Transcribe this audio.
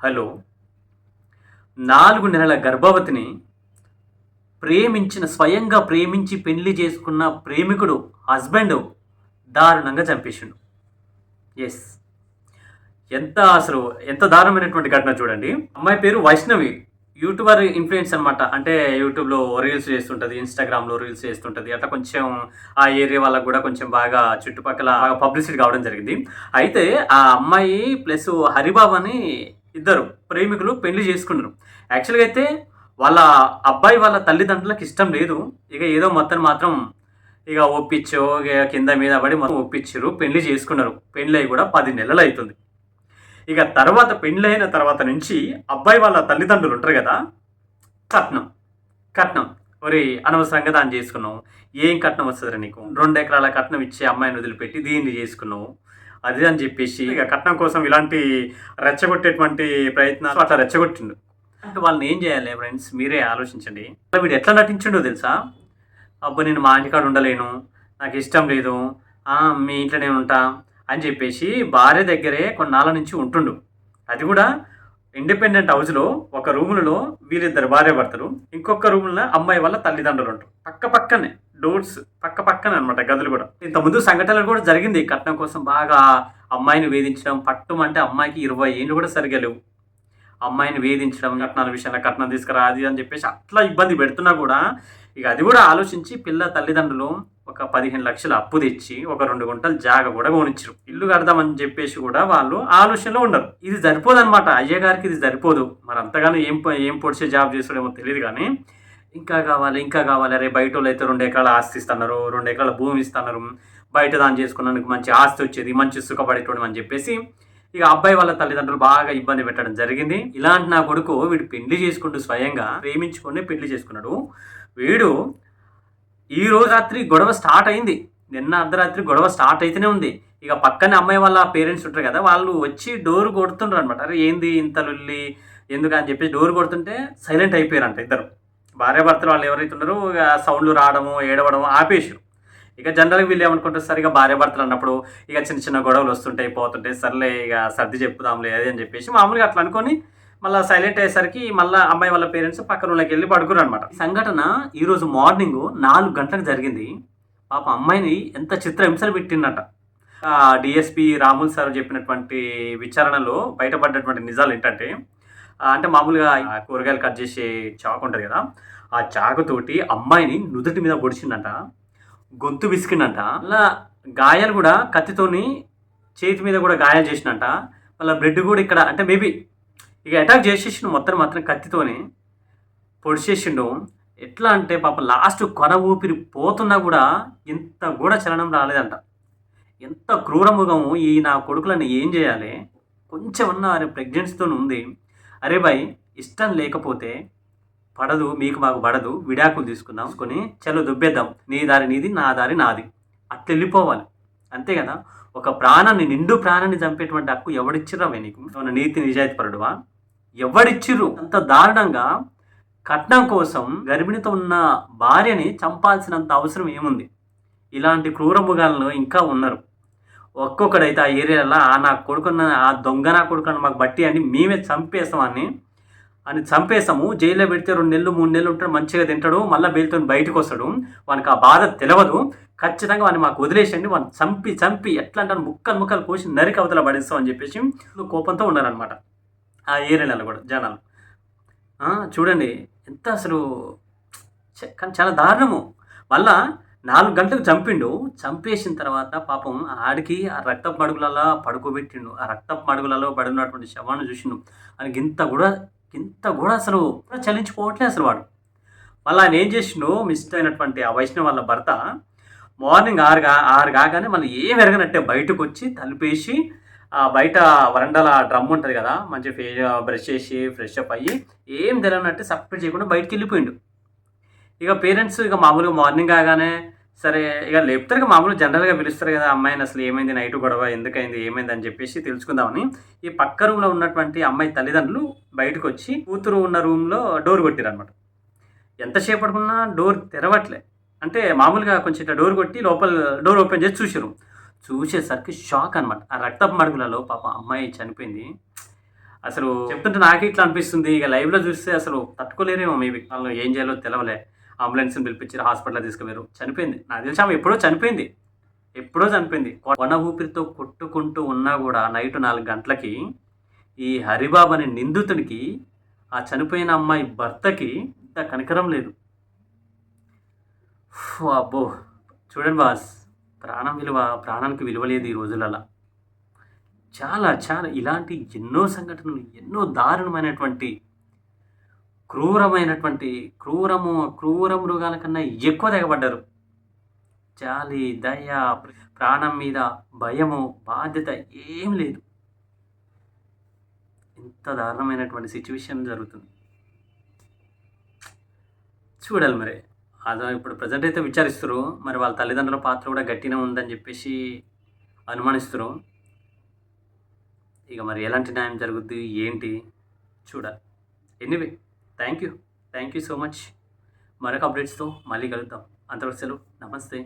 Hello. 4 నెలల గర్భవతిని స్వయంగా ప్రేమించి పెళ్లి చేసుకున్న ప్రేమికుడు, హస్బెండ్ దారుణంగా చంపేసిండు. యెస్. ఎంత దారుణమైనటువంటి ఘటన చూడండి. అమ్మాయి పేరు వైష్ణవి. యూట్యూబర్ ఇన్‌ఫ్లుయెన్స్ అనమాట. అంటే యూట్యూబ్‌లో రీల్స్ చేస్తుంటది. ఇన్‌స్టాగ్రామ్‌లో రీల్స్ చేస్తుంటది. అట్లా కొంచెం ఆ ఏరియా వాళ్ళకి గూడా కొంచెం బాగా చుట్టుపక్కల బాగా పబ్లిసిటీ కావడం జరిగింది. అయితే ఆ అమ్మాయి ప్లస్ హరిబాబు అని ఇద్దరు ప్రేమికులు పెళ్లి చేసుకున్నారు. యాక్చువల్‌గా అయితే వాళ్ళ అబ్బాయి వాళ్ళ తల్లిదండ్రులకు ఇష్టం లేదు. ఇక ఏదో మొత్తాన్ని మాత్రం ఇక ఒప్పించో, ఇగ కింద మీద పడి మొత్తం ఒప్పించిర్రు. పెళ్లి చేసుకున్నారు. పెళ్లయి కూడా 10 నెలలయితుంది. ఇక తర్వాత పెండ్లయిన తర్వాత నుంచి అబ్బాయి వాళ్ళ తల్లిదండ్రులు ఉంటారు కదా! కట్నం, కట్నం. ఒరేయ్! అనవసరంగా దాన్ని చేసుకున్నావు. ఏం కట్నం వస్తదిరా నీకు? 2 ఎకరాల కట్నం ఇచ్చే అమ్మాయిని వదిలిపెట్టి దీన్ని చేసుకున్నావు. అది అని చెప్పేసి ఇక కట్నం కోసం ఇలాంటి రెచ్చగొట్టేటువంటి ప్రయత్నాలు అట్లా రెచ్చగొట్టిండు. అంటే వాళ్ళని ఏం చేయాలి ఫ్రెండ్స్? మీరే ఆలోచించండి. వీడు ఎట్లా నటించిండో తెలుసా? అబ్బా! నేను మా ఇంటికాడ ఉండలేను. నాకిష్టం లేదు. మీ ఇంట్లోనే ఉంటా అని చెప్పేసి భార్య దగ్గరే కొన్నాళ్ళ నుంచి ఉంటుండు. అది కూడా ఇండిపెండెంట్ హౌస్‌లో ఒక రూములలో వీళ్ళిద్దరు భార్యాభర్తలు. ఇంకొక రూమ్‌లో అమ్మాయి వాళ్ళ తల్లిదండ్రులు ఉంటారు. పక్కనే డోర్స్ పక్కనే అన్నమాట గదులు కూడా. ఇంతకుముందు సంఘటనలు కూడా జరిగింది. కట్నం కోసం బాగా అమ్మాయిని వేధించడం, పట్టుమంటే అమ్మాయికి 20 ఏళ్ళు కూడా సరిగ్గా లేవు. అమ్మాయిని వేధించడం, కట్నాల విషయంలో కట్నం తీసుకురా అది అని చెప్పేసి అట్లా ఇబ్బంది పెడుతున్నా కూడా ఇక అది కూడా ఆలోచించి పిల్ల తల్లిదండ్రులు ఒక 15,00,000 అప్పు తెచ్చి ఒక 2 గుంటలు జాగా కూడా కొనిచ్చారు. ఇల్లు కడదామని చెప్పేసి కూడా వాళ్ళు ఆలోచనలో ఉండరు. ఇది సరిపోదనమాట. అయ్యగారికి ఇది సరిపోదు. మరి అంతగానో ఏం పొడిచే జాబ్ చేస్తాడేమో తెలియదు కానీ ఇంకా కావాలి. అరే బయటోళ్ళు అయితే 2 ఎకరాల ఆస్తి ఇస్తున్నారు, 2 ఎకరాల భూమి ఇస్తున్నారు. బయట దాన్ని చేసుకున్నందుకు మంచి ఆస్తి వచ్చేది, మంచి సుఖపడేటోడు అని చెప్పేసి ఇక అబ్బాయి వాళ్ళ తల్లిదండ్రులు బాగా ఇబ్బంది పెట్టడం జరిగింది. ఇలాంటి నా కొడుకు వీడు పెళ్లి చేసుకుంటూ స్వయంగా ప్రేమించుకొని పెళ్లి చేసుకున్నాడు. వీడు ఈ రోజు రాత్రి గొడవ స్టార్ట్ అయింది. నిన్న అర్ధరాత్రి గొడవ స్టార్ట్ అయితేనే ఉంది. ఇక పక్కనే అమ్మాయి వాళ్ళ పేరెంట్స్ ఉంటారు కదా! వాళ్ళు వచ్చి డోర్ కొడుతుండ్రు అనమాట. అరే ఏంది ఇంత లొల్లి ఎందుకని చెప్పేసి డోర్ కొడుతుంటే సైలెంట్ అయిపోయారంట ఇద్దరు. భార్యాభర్తలు వాళ్ళు ఎవరైతే ఉన్నారో ఇక సౌండ్లు రావడము, ఏడవడం ఆపేసారు. ఇక జనరల్‌గా వీళ్ళు ఏమనుకుంటారు సరే ఇక భార్యాభర్తలు అన్నప్పుడు ఇక చిన్న గొడవలు వస్తుంటాయి, పోతుంటాయి. సర్లే ఇక సర్ది చెప్పుదాంలే అది అని చెప్పేసి మామూలుగా అట్లా అనుకోని మళ్ళా సైలెంట్ అయ్యేసరికి మళ్ళా అమ్మాయి వాళ్ళ పేరెంట్స్ పక్క రూమ్‌లోకి వెళ్ళి పడుకుర్రనమాట. ఈ సంఘటన ఈరోజు మార్నింగ్ 4 గంటలకు జరిగింది. పాపం అమ్మాయిని ఎంత చిత్రహింసలు పెట్టిండట. డీఎస్‌పీ రాములు సార్ చెప్పినటువంటి విచారణలో బయటపడ్డటువంటి నిజాలేంటంటే అంటే మామూలుగా కూరగాయలు కట్ చేసే చాకు ఉంటది కదా! ఆ చాకుతోటి అమ్మాయిని నుదుటి మీద పొడిచిండంట. గొంతు పిసికిండంట. మళ్ళా గాయాలు గూడా కత్తితోని చేతి మీద గూడా గాయాలు చేసిండంట. మళ్ళా బ్లడ్ గూడా ఇక్కడ అంటే మేబీ ఇక అటాక్ చేసేసిండు మాత్రం కత్తితోని పొడిచేసిండు. ఎట్లా అంటే పాపం లాస్ట్ కొన ఊపిరి పోతున్నా గూడా ఇంత గూడా చలనం రాలేదంట. ఎంత క్రూరమృగము ఈ నా కొడుకులని ఏం చేయాలి? కొంచెమన్నా అరే ప్రెగ్నెన్సీతోని ఉంది. అరే భాయ్ ఇష్టం లేకపోతే పడదు మీకు మాకు పడదు. విడాకులు తీసుకొని చలో దొబ్బేద్దాం. నీ దారి నీది, నా దారి నాది. అట్లెళ్ళిపోవాలి. అంతే కదా! ఒక ప్రాణాన్ని నిండు ప్రాణాన్ని చంపేటువంటి హక్కు ఎవడిచ్చిర్రవే నీకు? ఏమన్నా నీతి నిజాయితీ పరుడువా? ఎవడిచ్చిర్రు? అంత దారుణంగా కట్నం కోసం గర్భిణితో ఉన్న భార్యని చంపాల్సినంత అవసరం ఏముంది? ఇలాంటి క్రూర మృగాలను ఇంకా ఉన్నారు. ఒక్కొక్కడైతే ఆ ఏరియాలో నా కొడుకున్న ఆ దొంగ నా కొడుకున్న మాకు బట్టి అని మేమే చంపేస్తామని చంపేసాము. జైల్లో పెడితే 2 నెలలు, 3 నెలలు ఉంటాడు. మంచిగా తింటాడు. మళ్ళా బెయిల్‌తోని బయటకొస్తాడు. వానికి ఆ బాధ తెలవదు. ఖచ్చితంగా వాడిని మాకు వదిలేసేయండి. వాడిని చంపి ఎట్లా అంటే ముక్కలు కోసి నరికి అవతల పడేస్తాం అని చెప్పేసి కోపంతో ఉన్నారనమాట. ఆ ఏరియాలలో కూడా జనాలు. చూడండి ఎంత అసలు కానీ చాలా దారుణము. మళ్ళా 4 గంటలకు చంపిండు. చంపేసిన తర్వాత పాపం ఆడికి ఆ రక్తపు మడుగులలో పడుకోబెట్టిండు. ఆ రక్తపు మడుగులలో పడినటువంటి శవాన్ని చూసిండు. ఆయనకి ఇంత కూడా అసలు చలించిపోవట్లే అసలు వాడు. మళ్ళీ ఆయన ఏం చేసిండు మిస్ అయినటువంటి ఆ వైష్ణవి వాళ్ళ భర్త మార్నింగ్ 6 కాగానే మళ్ళీ ఏం ఎరగనట్టే బయటకొచ్చి తలుపేసి బయట వరండాల డ్రమ్ ఉంటుంది కదా! మంచిగా బ్రష్ చేసి ఫ్రెష్ అప్ అయ్యి ఏం తెలియనట్టు సపరేట్ చేయకుండా బయటికెళ్ళిపోయిండు. ఇక పేరెంట్స్ ఇక మామూలుగా మార్నింగ్ కాగానే సరే ఇక లేపుతారు. ఇక మామూలుగా జనరల్‌గా పిలుస్తారు కదా! అమ్మాయిని అసలు ఏమైంది నైట్ గొడవ ఎందుకైంది? ఏమైంది? అని చెప్పేసి తెలుసుకుందామని ఈ పక్క రూమ్‌లో ఉన్నటువంటి అమ్మాయి తల్లిదండ్రులు బయటకొచ్చి కూతురు ఉన్న రూమ్‌లో డోర్ కొట్టిరనమాట. ఎంతసేపటికున్నా డోర్ తెరవట్లే. అంటే మామూలుగా కొంచెం ఇట్లా డోర్ కొట్టి లోపల డోర్ ఓపెన్ చేసి చూసిర్రు. చూసేసరికి షాక్ అనమాట. ఆ రక్తపు మడుగులలో పాపం అమ్మాయి చనిపోయింది. అసలు చెప్తుంటే నాకే ఇట్లా అనిపిస్తుంది. ఇక లైవ్‌లో చూస్తే అసలు తట్టుకోలేరేమో మేబీ. వాళ్ళు ఏం చేయాలో తెలవలే. అంబులెన్స్‌ని పిలిపించిర్రు. హాస్పిటల్‌కి తీసుకుపోయారు. చనిపోయింది. నాకు తెలిసి ఆమె ఎప్పుడో చనిపోయింది. ఎప్పుడో చనిపోయింది. కొన ఊపిరితో కొట్టుకుంటూ ఉన్నా గూడా నైట్ 4 గంటలకి ఈ హరిబాబు అనే నిందితునికి, ఆ చనిపోయిన అమ్మాయి భర్తకి ఇంత కనికరం లేదు. అబ్బో! చూడండి బాస్, ప్రాణానికి విలువ లేదు ఈ రోజులల్ల. చాలా చాలా ఇలాంటి ఎన్నో సంఘటనలు, ఎన్నో దారుణమైనటువంటి, క్రూరమైనటువంటి క్రూర మృగాల కన్నా ఎక్కువ తెగబడ్డారు. జాలి, దయ, ప్రాణం మీద భయము, బాధ్యత ఏం లేదు. ఇంత దారుణమైనటువంటి సిట్యుయేషన్ జరుగుతుంది. చూడాలి మరి. ఇప్పుడు ప్రెజెంట్ అయితే విచారిస్తుర్రు. మరి వాళ్ళ తల్లిదండ్రుల పాత్ర కూడా గట్టినే ఉందని జెప్పేసి అనుమానిస్తుర్రు. ఇక మరి ఎలాంటి న్యాయం జరుగుద్ది? ఏంటి? చూడాలి. Anyway thank you. Thank you so much. మరొక అప్డేట్స్‌తో మళ్ళీ కలుద్దాం. అంతవరకు సెలవు. నమస్తే.